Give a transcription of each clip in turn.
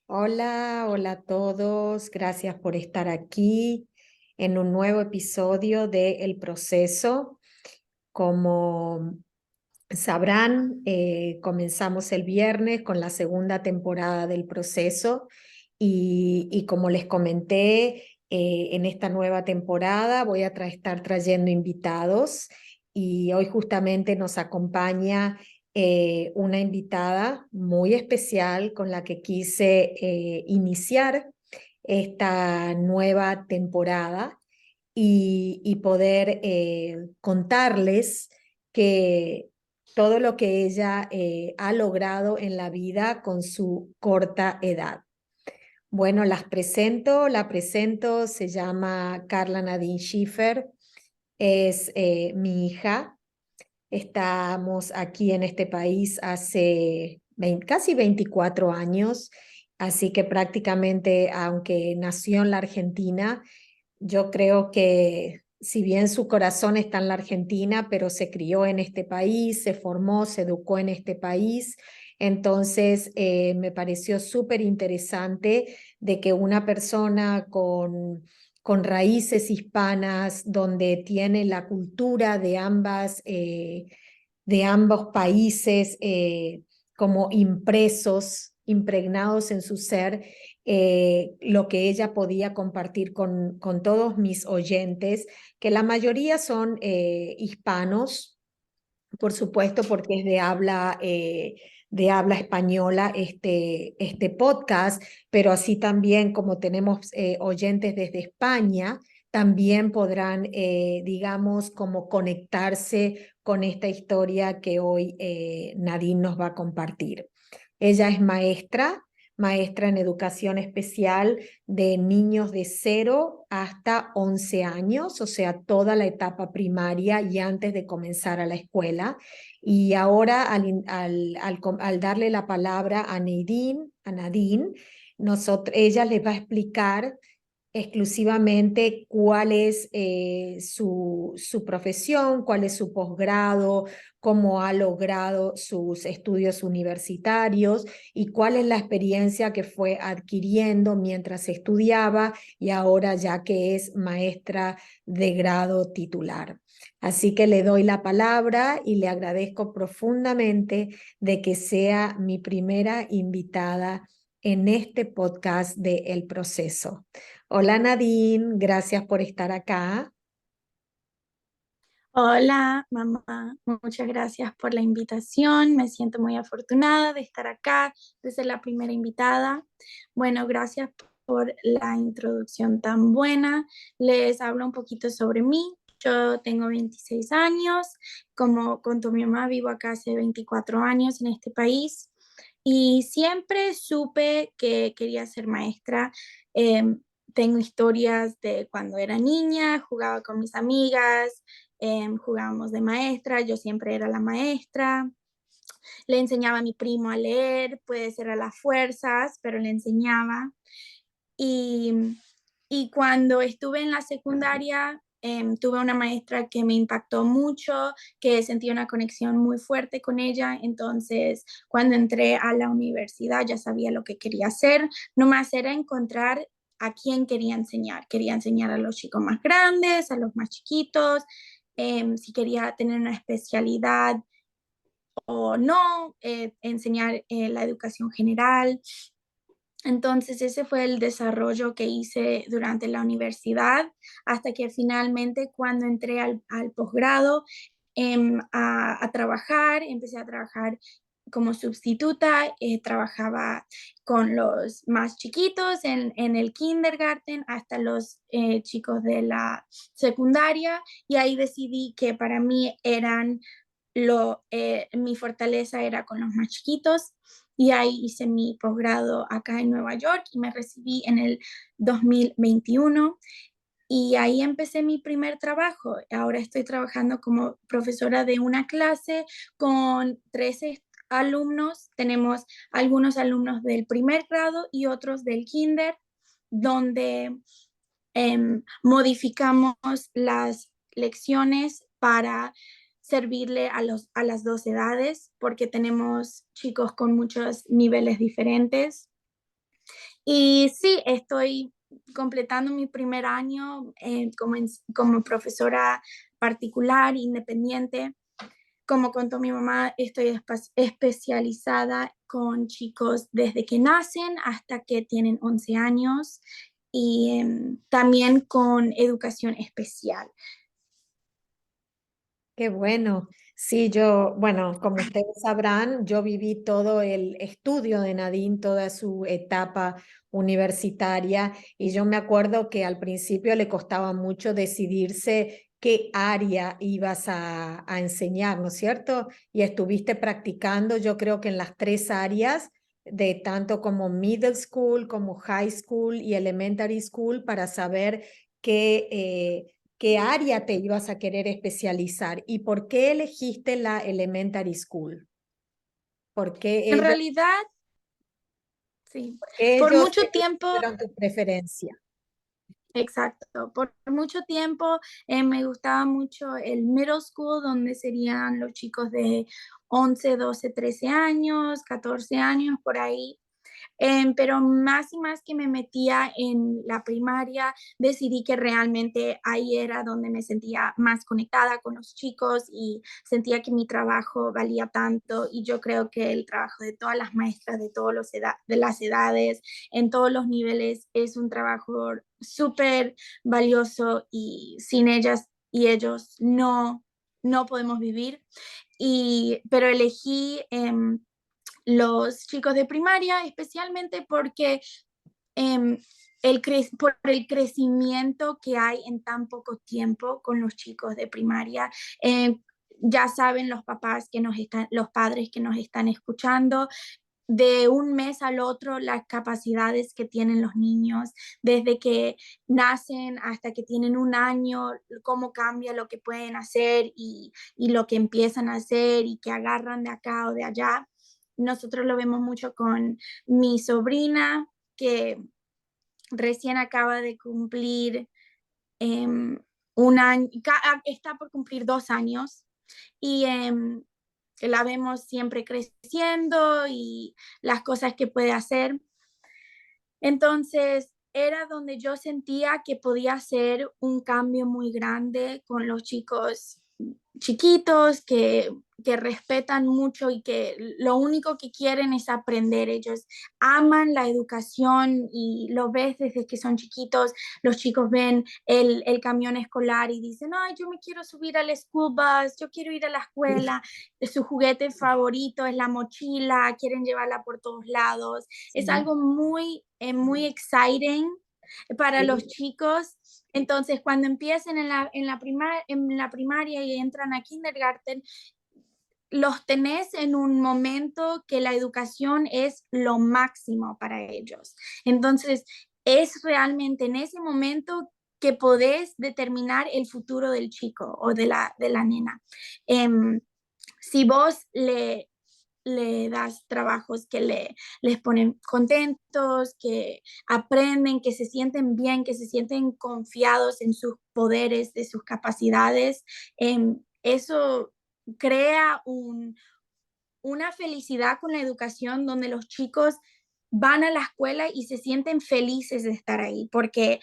Hola, hola a todos. Gracias por estar aquí en un nuevo episodio de El Proceso. Como sabrán, comenzamos el viernes con la segunda temporada del Proceso y como les comenté, en esta nueva temporada voy a estar trayendo invitados y hoy justamente nos acompaña una invitada muy especial con la que quise iniciar esta nueva temporada y poder contarles que todo lo que ella ha logrado en la vida con su corta edad. Bueno, la presento, se llama Carla Nadine Schiffer, es mi hija. Estamos aquí en este país hace casi 24 años, así que prácticamente, aunque nació en la Argentina, yo creo que si bien su corazón está en la Argentina, pero se crió en este país, se formó, se educó en este país. Entonces, me pareció súper interesante de que una persona con raíces hispanas, donde tiene la cultura de ambos países como impresos, impregnados en su ser, lo que ella podía compartir con todos mis oyentes, que la mayoría son hispanos, por supuesto, porque es de habla española este podcast, pero así también como tenemos oyentes desde España, también podrán, digamos, como conectarse con esta historia que hoy Nadine nos va a compartir. Ella es maestra en educación especial de niños de 0 hasta 11 años, o sea, toda la etapa primaria y antes de comenzar a la escuela. Y ahora al darle la palabra a Nadine, ella les va a explicar exclusivamente cuál es su profesión, cuál es su posgrado, cómo ha logrado sus estudios universitarios y cuál es la experiencia que fue adquiriendo mientras estudiaba y ahora ya que es maestra de grado titular. Así que le doy la palabra y le agradezco profundamente de que sea mi primera invitada en este podcast de El Proceso. Hola Nadine, gracias por estar acá. Hola, mamá. Muchas gracias por la invitación. Me siento muy afortunada de estar acá, de ser la primera invitada. Bueno, gracias por la introducción tan buena. Les hablo un poquito sobre mí. Yo tengo 26 años. Como contó mi mamá, vivo acá hace 24 años en este país y siempre supe que quería ser maestra. Tengo historias de cuando era niña, jugaba con mis amigas, jugábamos de maestra, yo siempre era la maestra, le enseñaba a mi primo a leer, puede ser a las fuerzas, pero le enseñaba. Y, y cuando estuve en la secundaria, tuve una maestra que me impactó mucho, que sentí una conexión muy fuerte con ella. Entonces, cuando entré a la universidad, ya sabía lo que quería hacer. Nomás era encontrar a quién quería enseñar. Quería enseñar a los chicos más grandes, a los más chiquitos, si quería tener una especialidad o no, enseñar la educación general. Entonces, ese fue el desarrollo que hice durante la universidad, hasta que finalmente cuando entré al posgrado a trabajar, empecé a trabajar como sustituta, trabajaba con los más chiquitos en el kindergarten hasta los chicos de la secundaria, y ahí decidí que para mí mi fortaleza era con los más chiquitos, y ahí hice mi posgrado acá en Nueva York y me recibí en el 2021 y ahí empecé mi primer trabajo. Ahora estoy trabajando como profesora de una clase con 13 alumnos. Tenemos algunos alumnos del primer grado y otros del kinder, donde modificamos las lecciones para servirle a las dos edades, porque tenemos chicos con muchos niveles diferentes. Y sí, estoy completando mi primer año como profesora particular, independiente. Como contó mi mamá, estoy especializada con chicos desde que nacen hasta que tienen 11 años y también con educación especial. Qué bueno. Sí, yo, bueno, como ustedes sabrán, yo viví todo el estudio de Nadine, toda su etapa universitaria, y yo me acuerdo que al principio le costaba mucho decidirse qué área ibas a enseñar, ¿no es cierto? Y estuviste practicando, yo creo que en las tres áreas, de tanto como middle school, como high school y elementary school, para saber qué área te ibas a querer especializar y por qué elegiste la elementary school. ¿Por qué En ellos, realidad, sí, por qué por ellos mucho tiempo. fueron tu preferencia? Exacto. Por mucho tiempo me gustaba mucho el middle school, donde serían los chicos de 11, 12, 13 años, 14 años, por ahí. Pero más y más que me metía en la primaria, decidí que realmente ahí era donde me sentía más conectada con los chicos y sentía que mi trabajo valía tanto y yo creo que el trabajo de todas las maestras de de las edades, en todos los niveles, es un trabajo súper valioso y sin ellas y ellos no podemos vivir. Pero elegí los chicos de primaria, especialmente porque eh, por el crecimiento que hay en tan poco tiempo con los chicos de primaria. Eh, ya saben los padres que nos están escuchando, de un mes al otro las capacidades que tienen los niños, desde que nacen hasta que tienen un año, cómo cambia lo que pueden hacer y lo que empiezan a hacer y que agarran de acá o de allá. Nosotros lo vemos mucho con mi sobrina, que recién acaba de cumplir un año, está por cumplir 2 años y la vemos siempre creciendo y las cosas que puede hacer. Entonces, era donde yo sentía que podía hacer un cambio muy grande con los chicos chiquitos que respetan mucho y que lo único que quieren es aprender. Ellos aman la educación y lo ves desde que son chiquitos. Los chicos ven el camión escolar y dicen, ay, yo me quiero subir al school bus, yo quiero ir a la Sí, escuela. Su juguete favorito es la mochila, quieren llevarla por todos lados. Es sí, algo muy exciting para los sí. chicos. Entonces, cuando empiecen en la primaria y entran a kindergarten, los tenés en un momento que la educación es lo máximo para ellos. Entonces, es realmente en ese momento que podés determinar el futuro del chico o de la nena. Um, si vos le das trabajos que les ponen contentos, que aprenden, que se sienten bien, que se sienten confiados en sus poderes, de sus capacidades. Eso crea una felicidad con la educación donde los chicos van a la escuela y se sienten felices de estar ahí, porque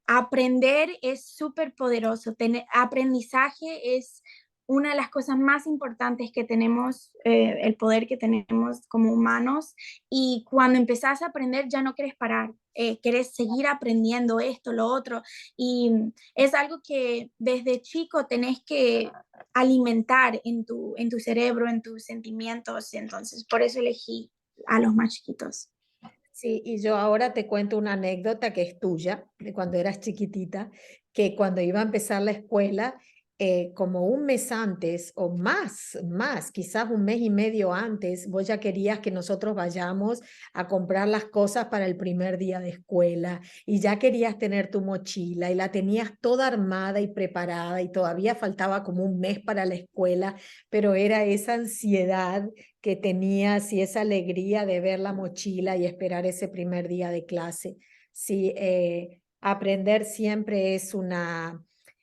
aprender es súper poderoso. Aprendizaje es una de las cosas más importantes que tenemos, el poder que tenemos como humanos. Y cuando empezás a aprender, ya no quieres parar, quieres seguir aprendiendo esto, lo otro. Y es algo que desde chico tenés que alimentar en tu cerebro, en tus sentimientos. Entonces, por eso elegí a los más chiquitos. Sí, y yo ahora te cuento una anécdota que es tuya, de cuando eras chiquitita, que cuando iba a empezar la escuela, como un mes antes o más, quizás un mes y medio antes, vos ya querías que nosotros vayamos a comprar las cosas para el primer día de escuela y ya querías tener tu mochila y la tenías toda armada y preparada y todavía faltaba como un mes para la escuela, pero era esa ansiedad que tenías y esa alegría de ver la mochila y esperar ese primer día de clase. Sí, aprender siempre es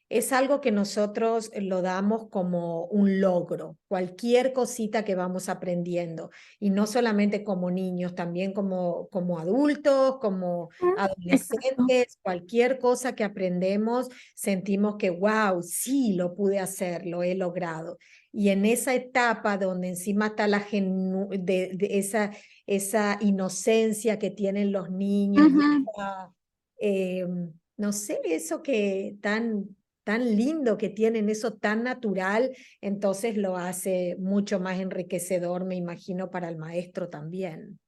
es algo que nosotros lo damos como un logro, cualquier cosita que vamos aprendiendo, y no solamente como niños, también como adultos, como Exacto. adolescentes, cualquier cosa que aprendemos, sentimos que, wow, sí, lo pude hacer, lo he logrado. Y en esa etapa donde encima está de esa inocencia que tienen los niños y Ujú. esa, eh, no sé, eso que tan lindo que tienen, eso tan natural, entonces lo hace mucho más enriquecedor, me imagino, para el maestro también.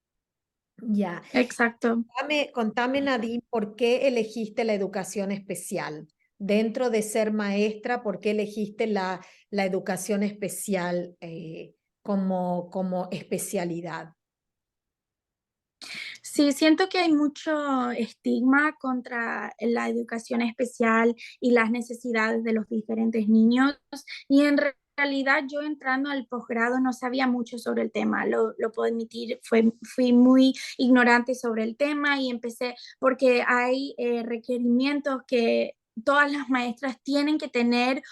Ya, Exacto. contame, Nadine, ¿por qué elegiste la educación especial? Dentro de ser maestra, ¿por qué elegiste la educación especial como especialidad? Sí, siento que hay mucho estigma contra la educación especial y las necesidades de los diferentes niños. Y en realidad yo entrando al posgrado no sabía mucho sobre el tema, lo puedo admitir, fui muy ignorante sobre el tema y empecé porque hay requerimientos que todas las maestras tienen que tener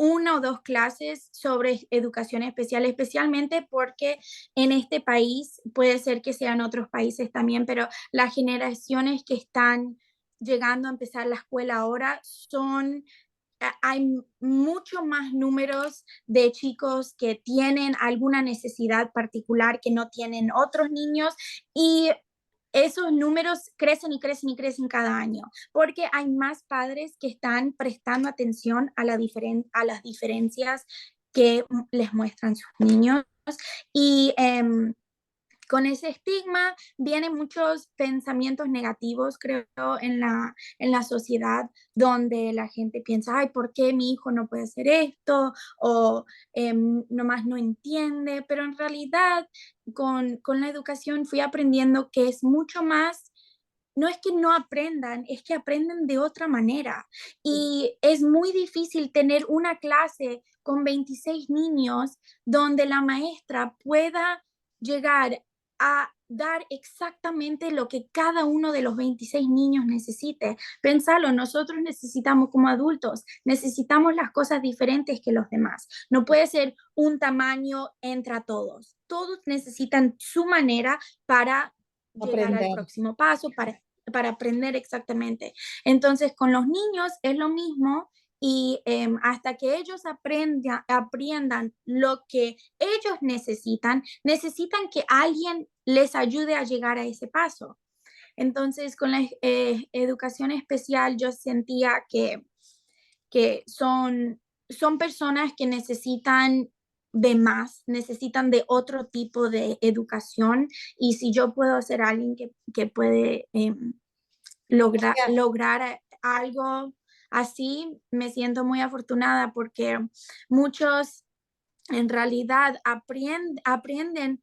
una o dos clases sobre educación especial, especialmente porque en este país, puede ser que sean otros países también, pero las generaciones que están llegando a empezar la escuela ahora son hay mucho más números de chicos que tienen alguna necesidad particular que no tienen otros niños y esos números crecen y crecen y crecen cada año, porque hay más padres que están prestando atención a, a las diferencias que les muestran sus niños. Y con ese estigma vienen muchos pensamientos negativos, creo, en la sociedad, donde la gente piensa, ay, ¿por qué mi hijo no puede hacer esto? O nomás no entiende, pero en realidad con la educación fui aprendiendo que es mucho más. No es que no aprendan, es que aprenden de otra manera. Y es muy difícil tener una clase con 26 niños donde la maestra pueda llegar a dar exactamente lo que cada uno de los 26 niños necesite. Pensalo, nosotros necesitamos como adultos, necesitamos las cosas diferentes que los demás. No puede ser un tamaño entre todos. Todos necesitan su manera para llegar al Aprender. próximo paso, para aprender exactamente. Entonces, con los niños es lo mismo y hasta que ellos aprendan lo que ellos necesitan que alguien les ayude a llegar a ese paso. Entonces, con la educación especial yo sentía que son personas que necesitan de más, necesitan de otro tipo de educación y si yo puedo ser alguien que puede O sea, lograr algo así, me siento muy afortunada porque muchos en realidad aprenden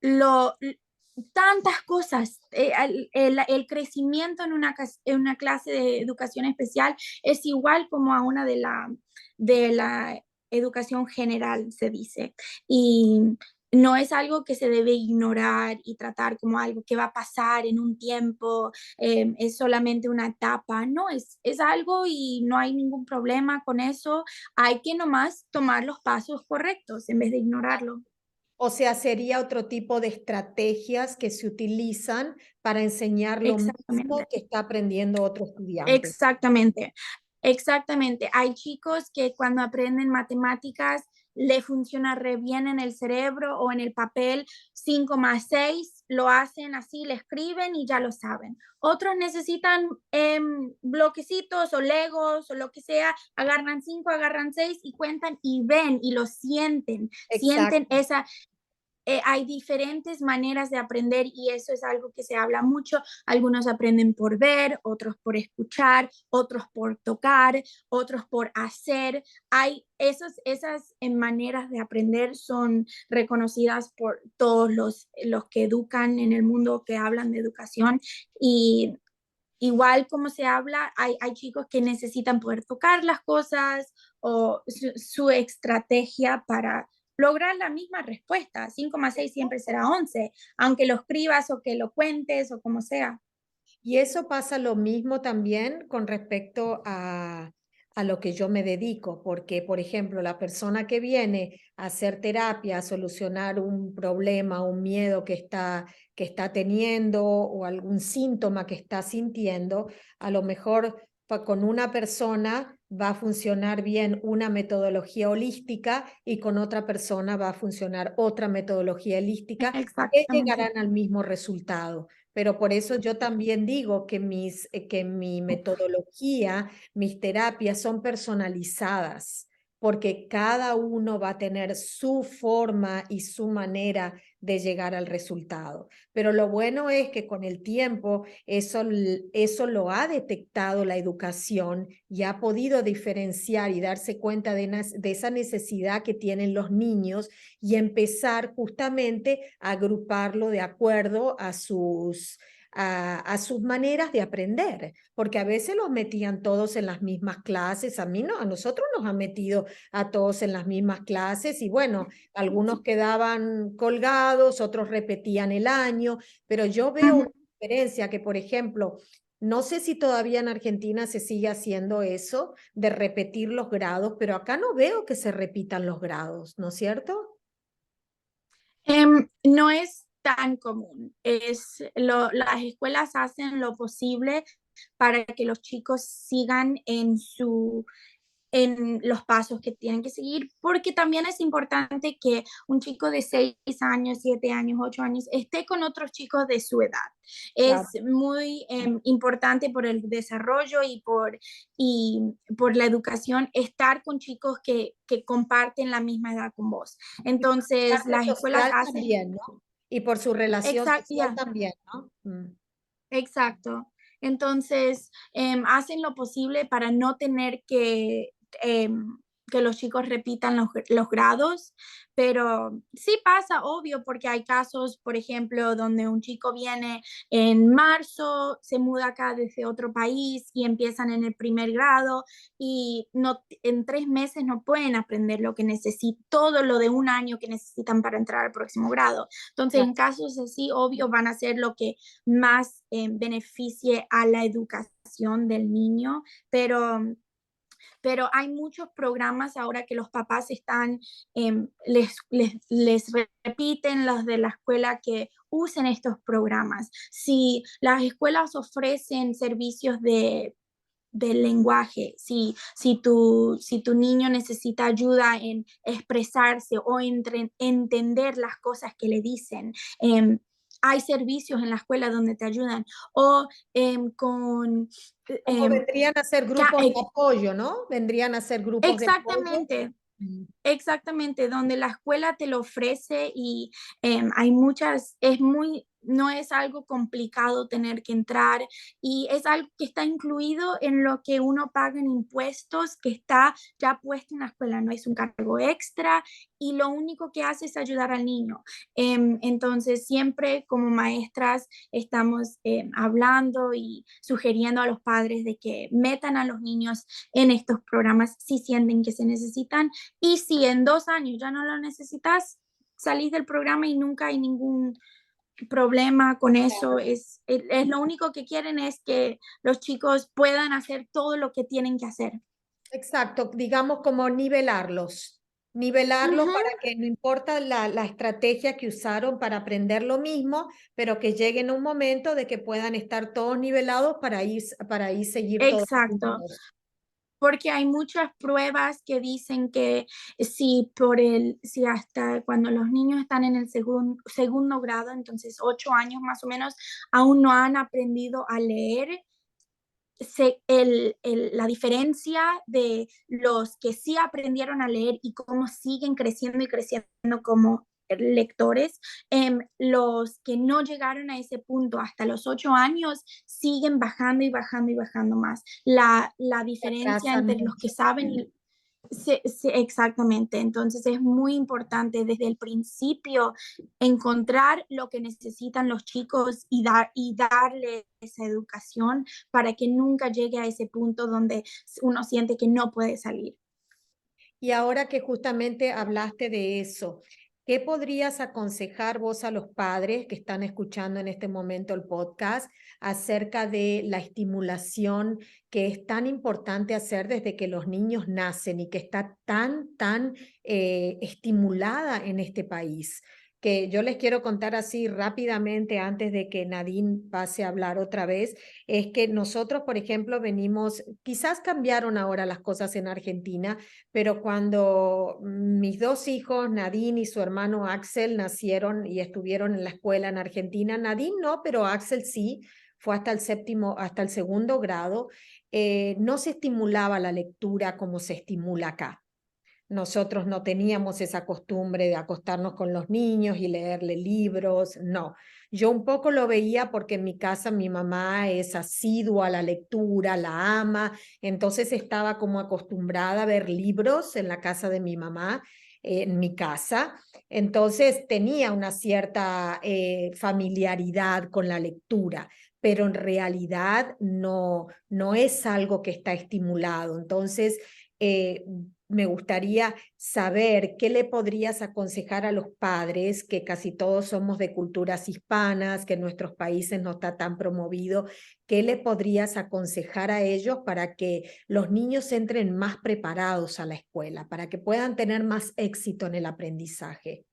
lo, tantas cosas. El crecimiento en una clase de educación especial es igual como a una de la educación general, se dice. Y no es algo que se debe ignorar y tratar como algo que va a pasar en un tiempo, es solamente una etapa, no, es algo y no hay ningún problema con eso, hay que nomás tomar los pasos correctos en vez de ignorarlo. sería otro tipo de estrategias que se utilizan para enseñar lo mismo Exactamente. que está aprendiendo otro estudiante. Exactamente, exactamente. Hay chicos que cuando aprenden matemáticas le funciona re bien en el cerebro o en el papel 5 más 6 lo hacen así, le escriben y ya lo saben. Otros necesitan bloquecitos o legos o lo que sea, agarran 5 agarran 6 y cuentan y ven y lo sienten Exacto. esa, hay diferentes maneras de aprender y eso es algo que se habla mucho. Algunos aprenden por ver, otros por escuchar, otros por tocar, otros por hacer. Hay esas maneras de aprender son reconocidas por todos los que educan en el mundo, que hablan de educación y igual como se habla, hay chicos que necesitan poder tocar las cosas o su estrategia para lograr la misma respuesta. 5 más 6 siempre será 11, aunque lo escribas o que lo cuentes o como sea. Y eso pasa lo mismo también con respecto a lo que yo me dedico, porque, por ejemplo, la persona que viene a hacer terapia, a solucionar un problema, un miedo que está teniendo o algún síntoma que está sintiendo, a lo mejor con una persona va a funcionar bien una metodología holística y con otra persona va a funcionar otra metodología holística que Exactamente. llegarán al mismo resultado. Pero por eso yo también digo que mi metodología, mis terapias son personalizadas, porque cada uno va a tener su forma y su manera de llegar al resultado. Pero lo bueno es que con el tiempo eso lo ha detectado la educación y ha podido diferenciar y darse cuenta de esa necesidad que tienen los niños y empezar justamente a agruparlo de acuerdo a sus maneras de aprender, porque a veces los metían todos en las mismas clases, a mí no, a nosotros nos han metido a todos en las mismas clases y bueno, algunos quedaban colgados, otros repetían el año, pero yo veo una Ujú. diferencia que, por ejemplo, no sé si todavía en Argentina se sigue haciendo eso de repetir los grados, pero acá no veo que se repitan los grados, ¿no es cierto? No es tan común. Las escuelas hacen lo posible para que los chicos sigan en los pasos que tienen que seguir, porque también es importante que un chico de 6 años, 7 años, 8 años esté con otros chicos de su edad. Es Claro. muy importante por el desarrollo y por la educación estar con chicos que comparten la misma edad con vos. Y por su Entonces, parte las escuelas social hacen, también, ¿no? Y por su relación exacto, social ya. también, ¿no? Mm. Exacto. Entonces, hacen lo posible para no tener que los chicos repitan los grados, pero sí pasa, obvio, porque hay casos, por ejemplo, donde un chico viene en marzo, se muda acá desde otro país y empiezan en el primer grado y no, en 3 meses no pueden aprender lo que necesitan, todo lo de un año que necesitan para entrar al próximo grado. Entonces, Claro. en casos así, obvio, van a hacer lo que más beneficie a la educación del niño, pero hay muchos programas ahora que los papás les repiten los de la escuela que usen estos programas. Si las escuelas ofrecen servicios del lenguaje, si tu niño necesita ayuda en expresarse o entender las cosas que le dicen, hay servicios en la escuela donde te ayudan, o con... Como em, vendrían a ser ca- grupos de eh, apoyo, ¿no? Vendrían a ser grupos de apoyo. exactamente. Mm. Exactamente, donde la escuela te lo ofrece y hay no es algo complicado tener que entrar y es algo que está incluido en lo que uno paga en impuestos, que está ya puesto en la escuela, no es un cargo extra y lo único que hace es ayudar al niño. Entonces, siempre como maestras estamos hablando y sugiriendo a los padres de que metan a los niños en estos programas si sienten que se necesitan y si en 2 años ya no lo necesitas, salís del programa y nunca hay ningún problema con eso. Es lo único que quieren es que los chicos puedan hacer todo lo que tienen que hacer. Exacto, digamos como nivelarlos Ujú. para que no importa la estrategia que usaron para aprender lo mismo, pero que lleguen a un momento de que puedan estar todos nivelados para ahí seguir todos Exacto. juntos. Porque hay muchas pruebas que dicen que si hasta cuando los niños están en el segundo grado, entonces 8 años más o menos, aún no han aprendido a leer, la diferencia de los que sí aprendieron a leer y cómo siguen creciendo y creciendo como lectores, los que no llegaron a ese punto hasta los 8 años siguen bajando y bajando y bajando más. La Se diferencia atrasan entre los que mucho. saben y sí, sí, exactamente. Entonces es muy importante desde el principio encontrar lo que necesitan los chicos y darle esa educación para que nunca llegue a ese punto donde uno siente que no puede salir. Y ahora que justamente hablaste de eso, ¿qué podrías aconsejar vos a los padres que están escuchando en este momento el podcast acerca de la estimulación que es tan importante hacer desde que los niños nacen y que está tan estimulada en este país? Que yo les quiero contar así rápidamente antes de que Nadine pase a hablar otra vez, es que nosotros, por ejemplo, venimos, quizás cambiaron ahora las cosas en Argentina, pero cuando mis dos hijos, Nadine y su hermano Axel, nacieron y estuvieron en la escuela en Argentina, Nadine no, pero Axel sí, fue hasta el séptimo, hasta el segundo grado, no se estimulaba la lectura como se estimula acá. Nosotros no teníamos esa costumbre de acostarnos con los niños y leerle libros, no. Yo un poco lo veía porque en mi casa mi mamá es asidua a la lectura, la ama, entonces estaba como acostumbrada a ver libros en la casa de mi mamá, en mi casa, entonces tenía una cierta familiaridad con la lectura, pero en realidad no es algo que está estimulado. Entonces, eh, me gustaría saber qué le podrías aconsejar a los padres, que casi todos somos de culturas hispanas, que en nuestros países no está tan promovido, qué le podrías aconsejar a ellos para que los niños entren más preparados a la escuela, para que puedan tener más éxito en el aprendizaje.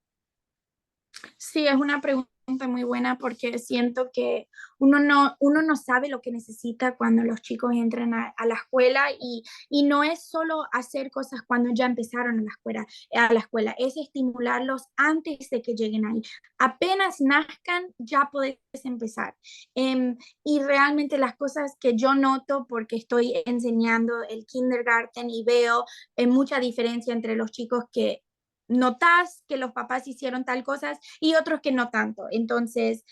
Sí, es una pregunta muy buena porque siento que uno no sabe lo que necesita cuando los chicos entran a la escuela y no es solo hacer cosas cuando ya empezaron a la escuela, es estimularlos antes de que lleguen ahí. Apenas nazcan, ya podés empezar. Y realmente las cosas que yo noto porque estoy enseñando el kindergarten y veo mucha diferencia entre los chicos que notas que los papás hicieron tal cosas y otros que no tanto. Entonces,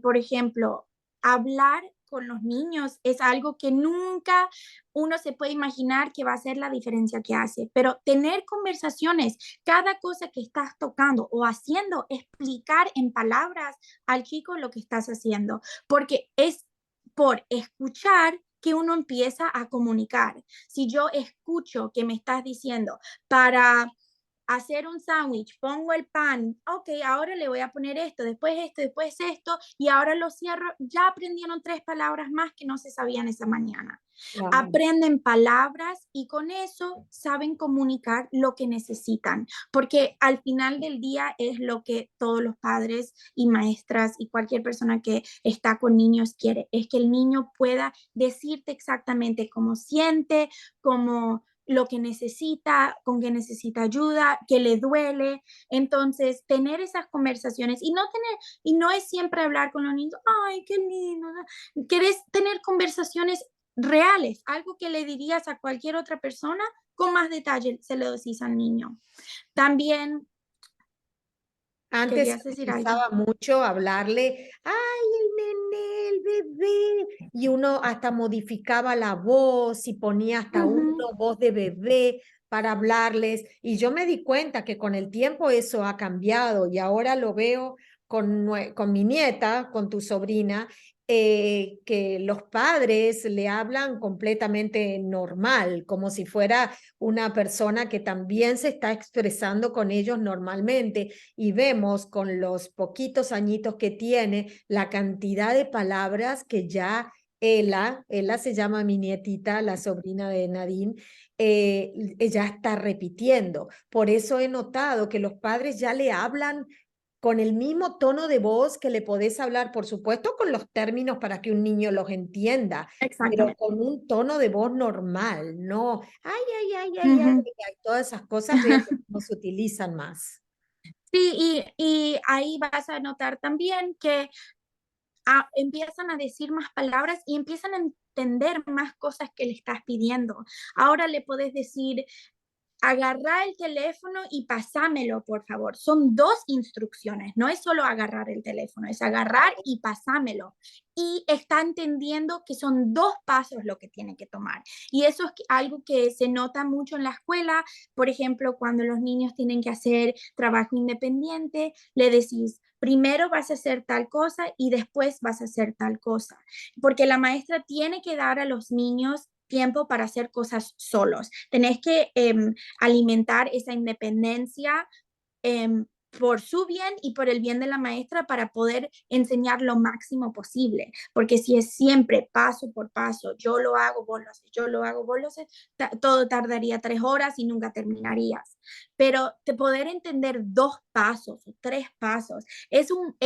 por ejemplo, hablar con los niños es algo que nunca uno se puede imaginar que va a ser la diferencia que hace, pero tener conversaciones, cada cosa que estás tocando o haciendo, explicar en palabras al chico lo que estás haciendo, porque es por escuchar que uno empieza a comunicar. Si yo escucho que me estás diciendo para hacer un sándwich, pongo el pan, ok, ahora le voy a poner esto, después esto, y ahora lo cierro, ya aprendieron 3 palabras más que no se sabían esa mañana. Claro. Aprenden palabras y con eso saben comunicar lo que necesitan, porque al final del día es lo que todos los padres y maestras y cualquier persona que está con niños quiere, es que el niño pueda decirte exactamente cómo siente, cómo lo que necesita, con que necesita ayuda, que le duele. Entonces, tener esas conversaciones y no es siempre hablar con los niños, ay, qué lindo. Querés tener conversaciones reales, algo que le dirías a cualquier otra persona, con más detalle se lo decís al niño. También Antes querías se decir algo. utilizaba mucho hablarle, ay, el nené, el bebé, y uno hasta modificaba la voz y ponía hasta uno Ujú. voz de bebé para hablarles. Y yo me di cuenta que con el tiempo eso ha cambiado y ahora lo veo con mi nieta, con tu sobrina, que los padres le hablan completamente normal, como si fuera una persona que también se está expresando con ellos normalmente y vemos con los poquitos añitos que tiene la cantidad de palabras que ya Ella se llama mi nietita, la sobrina de Nadine, ella está repitiendo. Por eso he notado que los padres ya le hablan con el mismo tono de voz que le podés hablar, por supuesto, con los términos para que un niño los entienda, pero Exactamente. con un tono de voz normal, no, Ujú. todas esas cosas veo que no se utilizan más. Sí, y ahí vas a notar también que empiezan a decir más palabras y empiezan a entender más cosas que le estás pidiendo. Ahora le puedes decir, agarra el teléfono y pasámelo, por favor. Son 2 instrucciones, no es solo agarrar el teléfono, es agarrar y pasámelo. Y está entendiendo que son 2 pasos lo que tiene que tomar. Y eso es algo que se nota mucho en la escuela. Por ejemplo, cuando los niños tienen que hacer trabajo independiente, le decís, primero vas a hacer tal cosa y después vas a hacer tal cosa. Porque la maestra tiene que dar a los niños tiempo para hacer cosas solos. Tenés que alimentar esa independencia por su bien y por el bien de la maestra para poder enseñar lo máximo posible. Porque si es siempre paso por paso, yo lo hago, vos lo haces, yo lo hago, vos lo haces, todo tardaría 3 horas y nunca terminarías. Pero de poder entender 2 pasos o 3 pasos es un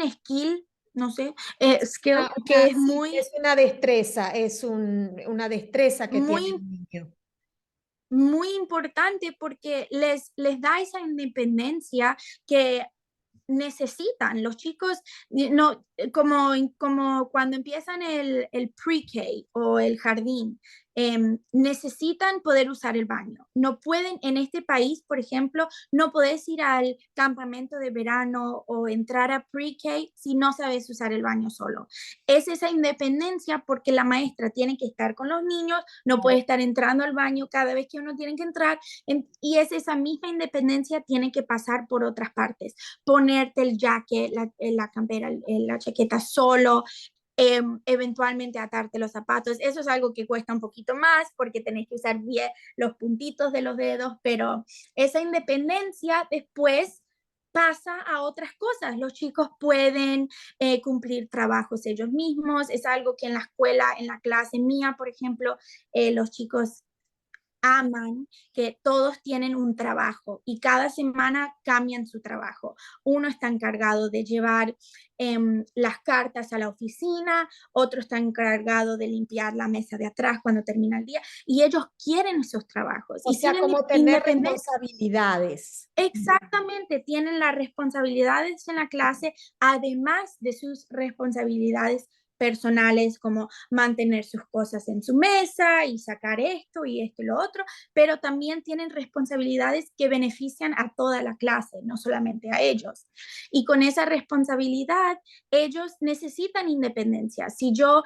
skill, no sé, skill que es Sí, es una destreza, una destreza que tiene muy el niño. muy importante porque les da esa independencia que necesitan. Los chicos, no, como cuando empiezan el pre-K o el jardín, necesitan poder usar el baño. No pueden, en este país, por ejemplo, no puedes ir al campamento de verano o entrar a pre-K si no sabes usar el baño solo. Es esa independencia porque la maestra tiene que estar con los niños, no puede estar entrando al baño cada vez que uno tiene que entrar, y es esa misma independencia tiene que pasar por otras partes, ponerte el jacket, la campera, la chaqueta solo, eventualmente atarte los zapatos. Eso es algo que cuesta un poquito más porque tenés que usar bien los puntitos de los dedos, pero esa independencia después pasa a otras cosas. Los chicos pueden cumplir trabajos ellos mismos. Es algo que en la escuela, en la clase mía, por ejemplo, los chicos aman que todos tienen un trabajo y cada semana cambian su trabajo. Uno está encargado de llevar las cartas a la oficina, otro está encargado de limpiar la mesa de atrás cuando termina el día, y ellos quieren esos trabajos O y sea, tienen como tener independencia. responsabilidades. Exactamente, tienen las responsabilidades en la clase, además de sus responsabilidades personales, como mantener sus cosas en su mesa y sacar esto y lo otro, pero también tienen responsabilidades que benefician a toda la clase, no solamente a ellos. Y con esa responsabilidad, ellos necesitan independencia. Si yo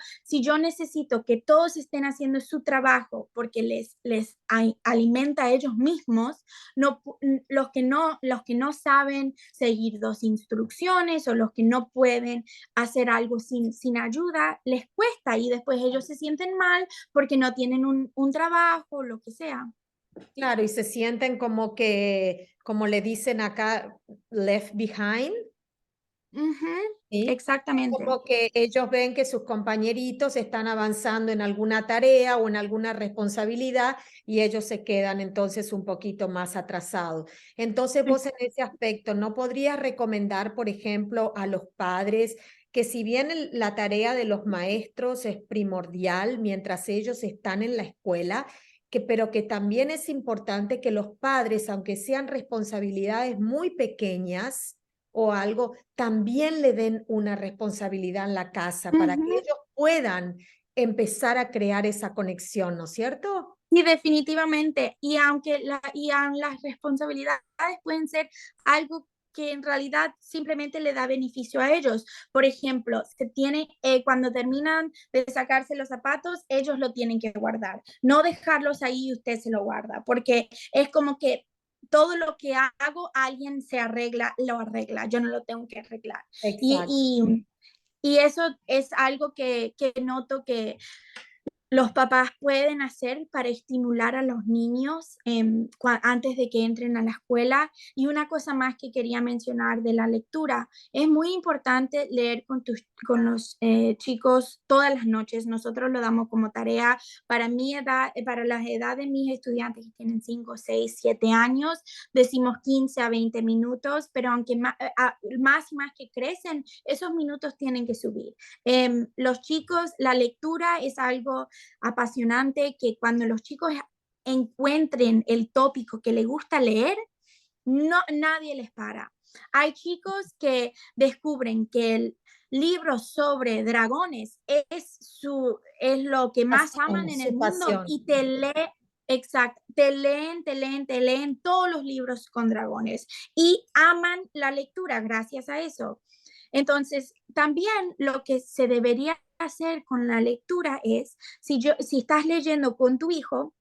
necesito que todos estén haciendo su trabajo porque les alimenta a ellos mismos, no, los que no saben seguir 2 instrucciones o los que no pueden hacer algo sin ayuda, les cuesta y después ellos se sienten mal porque no tienen un trabajo, lo que sea. Claro, y se sienten como que, como le dicen acá, left behind, Ujú, ¿sí? exactamente. Como que ellos ven que sus compañeritos están avanzando en alguna tarea o en alguna responsabilidad y ellos se quedan entonces un poquito más atrasados. Entonces vos en ese aspecto, ¿no podrías recomendar, por ejemplo, a los padres que si bien la tarea de los maestros es primordial mientras ellos están en la escuela, pero que también es importante que los padres, aunque sean responsabilidades muy pequeñas o algo, también le den una responsabilidad en la casa para que Ujú. ellos puedan empezar a crear esa conexión, ¿no es cierto? Y definitivamente, las responsabilidades pueden ser algo que en realidad simplemente le da beneficio a ellos. Por ejemplo, cuando terminan de sacarse los zapatos, ellos lo tienen que guardar. No dejarlos ahí y usted se lo guarda, porque es como que todo lo que hago, alguien lo arregla, yo no lo tengo que arreglar. Y, Exacto. y eso es algo que noto que los papás pueden hacer para estimular a los niños antes de que entren a la escuela. Y una cosa más que quería mencionar de la lectura, es muy importante leer con los chicos todas las noches. Nosotros lo damos como tarea para mi edad, para la edad de mis estudiantes que tienen 5, 6, 7 años, decimos 15 a 20 minutos, pero aunque más y más que crecen, esos minutos tienen que subir. Los chicos, la lectura es algo apasionante que cuando los chicos encuentren el tópico que les gusta leer, no, nadie les para. Hay chicos que descubren que el libro sobre dragones es lo que más aman Pasión, en el su mundo pasión. y exacto, te leen todos los libros con dragones y aman la lectura gracias a eso. Entonces, también lo que se debería hacer con la lectura es, si estás leyendo con tu hijo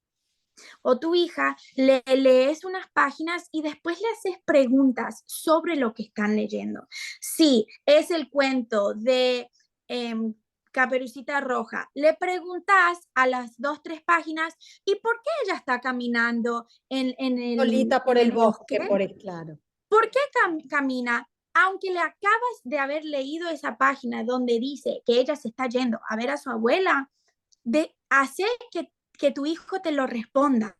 o tu hija, le lees unas páginas y después le haces preguntas sobre lo que están leyendo. Si es el cuento de Caperucita Roja. Le preguntas a las 2, 3 páginas, ¿y por qué ella está caminando Solita por en el el bosque, bosque? por el claro. ¿Por qué camina? Aunque le acabas de haber leído esa página donde dice que ella se está yendo a ver a su abuela, hacer que tu hijo te lo responda.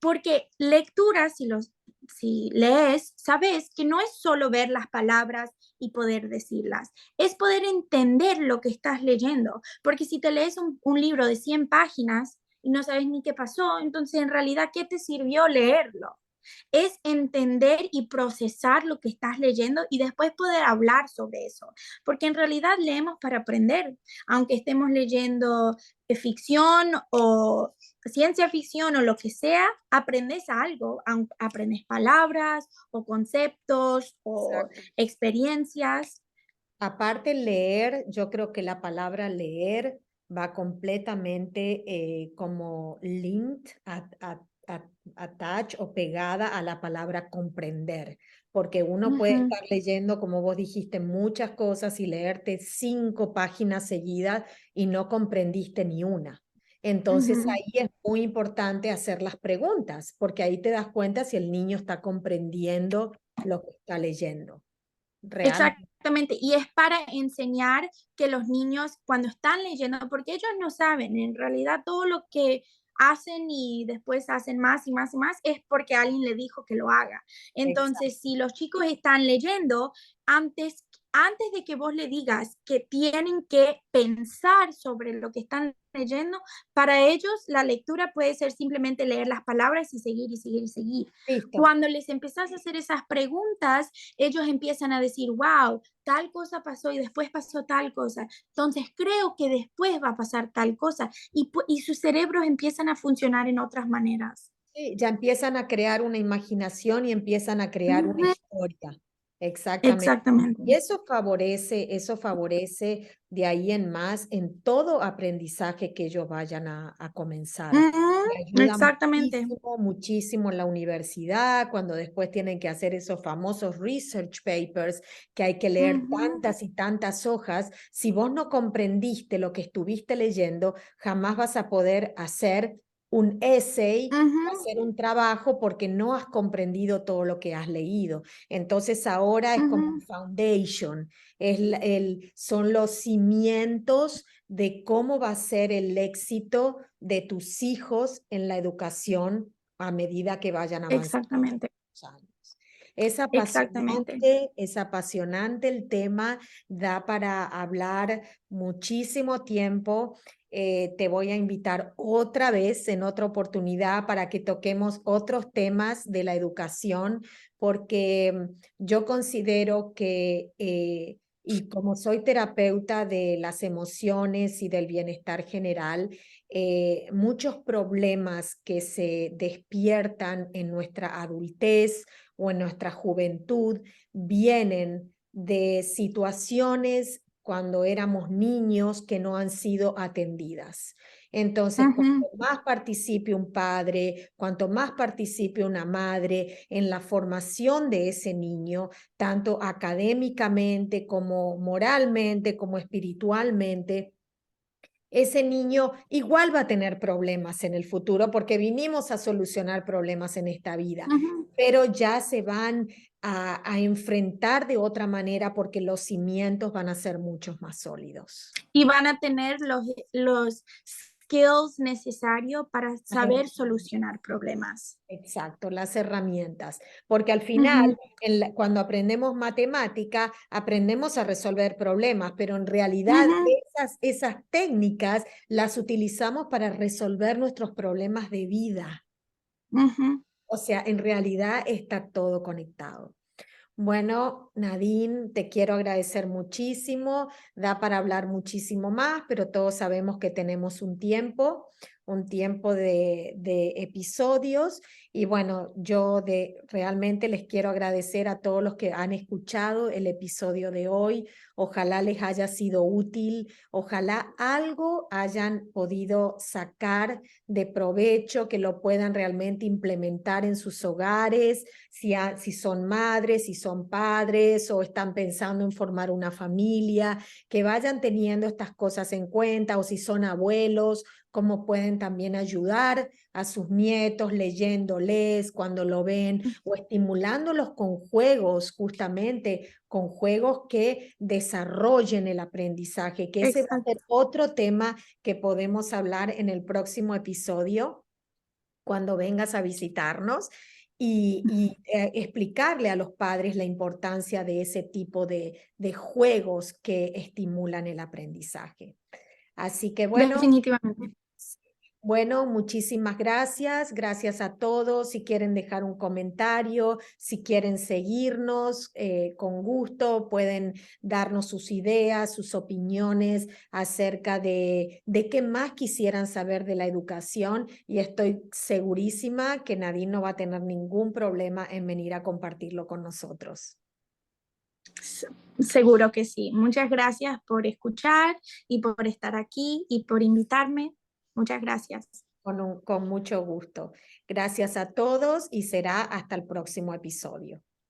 Porque lectura, si lees, sabes que no es solo ver las palabras y poder decirlas, es poder entender lo que estás leyendo. Porque si te lees un libro de 100 páginas y no sabes ni qué pasó, entonces en realidad, ¿qué te sirvió leerlo? Es entender y procesar lo que estás leyendo y después poder hablar sobre eso, porque en realidad leemos para aprender, aunque estemos leyendo ficción o ciencia ficción o lo que sea, aprendes algo, aprendes palabras o conceptos o Exacto. experiencias. Aparte leer, yo creo que la palabra leer va completamente como linked, attach o pegada a la palabra comprender, porque uno puede Ujú, estar leyendo, como vos dijiste, muchas cosas y leerte 5 páginas seguidas y no comprendiste ni una. Entonces ujú. ahí es muy importante hacer las preguntas, porque ahí te das cuenta si el niño está comprendiendo lo que está leyendo. Realmente. Exactamente, y es para enseñar que los niños cuando están leyendo, porque ellos no saben, en realidad todo lo que hacen y después hacen más y más y más es porque alguien le dijo que lo haga. Entonces, Exacto. si los chicos están leyendo, antes de que vos le digas que tienen que pensar sobre lo que están leyendo, para ellos la lectura puede ser simplemente leer las palabras y seguir y seguir y seguir. Listo. Cuando les empezás a hacer esas preguntas, ellos empiezan a decir, wow, tal cosa pasó y después pasó tal cosa. Entonces creo que después va a pasar tal cosa y sus cerebros empiezan a funcionar en otras maneras. Sí, ya empiezan a crear una imaginación y empiezan a crear una Ujú, historia. Exactamente. exactamente. Y eso favorece de ahí en más en todo aprendizaje que ellos vayan a comenzar. Ujú, Y ayuda exactamente. muchísimo, muchísimo en la universidad, cuando después tienen que hacer esos famosos research papers, que hay que leer Ujú, tantas y tantas hojas. Si vos no comprendiste lo que estuviste leyendo, jamás vas a poder hacer un essay, ujú, hacer un trabajo porque no has comprendido todo lo que has leído. Entonces ahora es como un ujú, foundation, son los cimientos de cómo va a ser el éxito de tus hijos en la educación a medida que vayan avanzando exactamente. los años. Exactamente. Es apasionante el tema, da para hablar muchísimo tiempo. Te voy a invitar otra vez en otra oportunidad para que toquemos otros temas de la educación, porque yo considero que, y como soy terapeuta de las emociones y del bienestar general, muchos problemas que se despiertan en nuestra adultez o en nuestra juventud vienen de situaciones cuando éramos niños que no han sido atendidas. Entonces, Ujú, cuanto más participe un padre, cuanto más participe una madre en la formación de ese niño, tanto académicamente como moralmente, como espiritualmente, ese niño igual va a tener problemas en el futuro porque vinimos a solucionar problemas en esta vida, ujú. pero ya se van a enfrentar de otra manera porque los cimientos van a ser muchos más sólidos. Y van a tener los skills necesarios para saber solucionar problemas. Exacto, las herramientas, porque al final, Ujú, cuando aprendemos matemática, aprendemos a resolver problemas, pero en realidad ujú, esas técnicas las utilizamos para resolver nuestros problemas de vida. ujú. O sea, en realidad está todo conectado. Bueno, Nadine, te quiero agradecer muchísimo. Da para hablar muchísimo más, pero todos sabemos que tenemos un tiempo de episodios. Y bueno, realmente les quiero agradecer a todos los que han escuchado el episodio de hoy. Ojalá les haya sido útil, ojalá algo hayan podido sacar de provecho, que lo puedan realmente implementar en sus hogares, si son madres, si son padres, bebés o están pensando en formar una familia, que vayan teniendo estas cosas en cuenta, o si son abuelos, cómo pueden también ayudar a sus nietos leyéndoles cuando lo ven o estimulándolos con juegos, justamente con juegos que desarrollen el aprendizaje, que ese va a ser Exacto. otro tema que podemos hablar en el próximo episodio cuando vengas a visitarnos y explicarle a los padres la importancia de ese tipo de juegos que estimulan el aprendizaje. Así que Definitivamente. bueno, muchísimas gracias. Gracias a todos. Si quieren dejar un comentario, si quieren seguirnos, con gusto pueden darnos sus ideas, sus opiniones acerca de qué más quisieran saber de la educación. Y estoy segurísima que Nadine no va a tener ningún problema en venir a compartirlo con nosotros. Seguro que sí. Muchas gracias por escuchar y por estar aquí y por invitarme. Muchas gracias. Con mucho gusto. Gracias a todos y será hasta el próximo episodio.